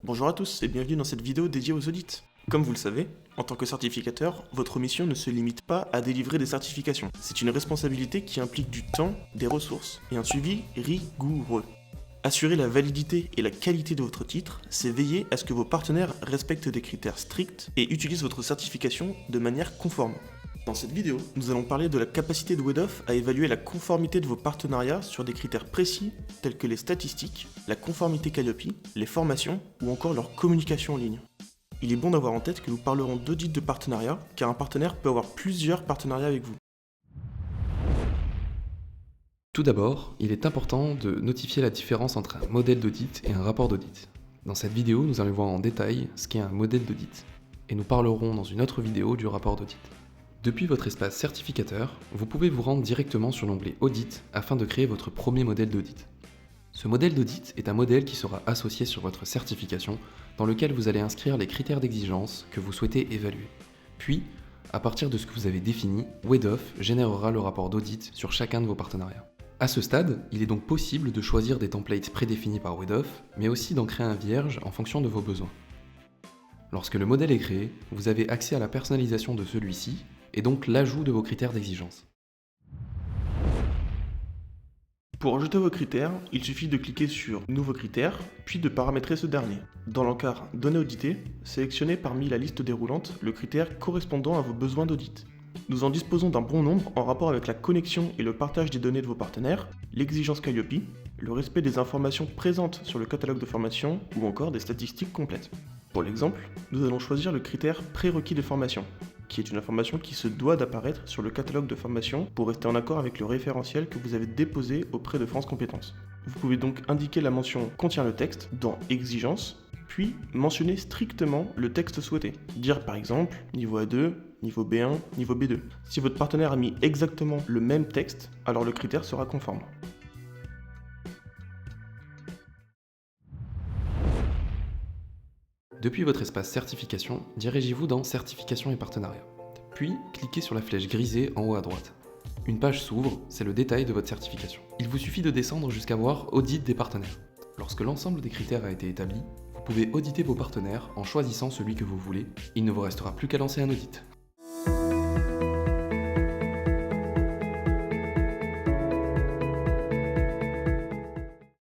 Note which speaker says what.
Speaker 1: Bonjour à tous et bienvenue dans cette vidéo dédiée aux audits. Comme vous le savez, en tant que certificateur, votre mission ne se limite pas à délivrer des certifications. C'est une responsabilité qui implique du temps, des ressources et un suivi rigoureux. Assurer la validité et la qualité de votre titre, c'est veiller à ce que vos partenaires respectent des critères stricts et utilisent votre certification de manière conforme. Dans cette vidéo, nous allons parler de la capacité de WEDOF à évaluer la conformité de vos partenariats sur des critères précis tels que les statistiques, la conformité Calliope, les formations ou encore leur communication en ligne. Il est bon d'avoir en tête que nous parlerons d'audit de partenariat car un partenaire peut avoir plusieurs partenariats avec vous.
Speaker 2: Tout d'abord, il est important de notifier la différence entre un modèle d'audit et un rapport d'audit. Dans cette vidéo, nous allons voir en détail ce qu'est un modèle d'audit, et nous parlerons dans une autre vidéo du rapport d'audit. Depuis votre espace certificateur, vous pouvez vous rendre directement sur l'onglet Audit afin de créer votre premier modèle d'audit. Ce modèle d'audit est un modèle qui sera associé sur votre certification dans lequel vous allez inscrire les critères d'exigence que vous souhaitez évaluer. Puis, à partir de ce que vous avez défini, WEDOF générera le rapport d'audit sur chacun de vos partenariats. À ce stade, il est donc possible de choisir des templates prédéfinis par WEDOF, mais aussi d'en créer un vierge en fonction de vos besoins. Lorsque le modèle est créé, vous avez accès à la personnalisation de celui-ci, et donc l'ajout de vos critères d'exigence.
Speaker 1: Pour ajouter vos critères, il suffit de cliquer sur Nouveaux critères, puis de paramétrer ce dernier. Dans l'encart Données auditées, sélectionnez parmi la liste déroulante le critère correspondant à vos besoins d'audit. Nous en disposons d'un bon nombre en rapport avec la connexion et le partage des données de vos partenaires, l'exigence Calliope, le respect des informations présentes sur le catalogue de formation ou encore des statistiques complètes. Pour l'exemple, nous allons choisir le critère prérequis de formation, qui est une information qui se doit d'apparaître sur le catalogue de formation pour rester en accord avec le référentiel que vous avez déposé auprès de France Compétences. Vous pouvez donc indiquer la mention contient le texte dans Exigences, puis mentionner strictement le texte souhaité. Dire par exemple niveau A2, niveau B1, niveau B2. Si votre partenaire a mis exactement le même texte, alors le critère sera conforme.
Speaker 2: Depuis votre espace certification, dirigez-vous dans Certification et partenariat. Puis, cliquez sur la flèche grisée en haut à droite. Une page s'ouvre, c'est le détail de votre certification. Il vous suffit de descendre jusqu'à voir Audit des partenaires. Lorsque l'ensemble des critères a été établi, vous pouvez auditer vos partenaires en choisissant celui que vous voulez. Il ne vous restera plus qu'à lancer un audit.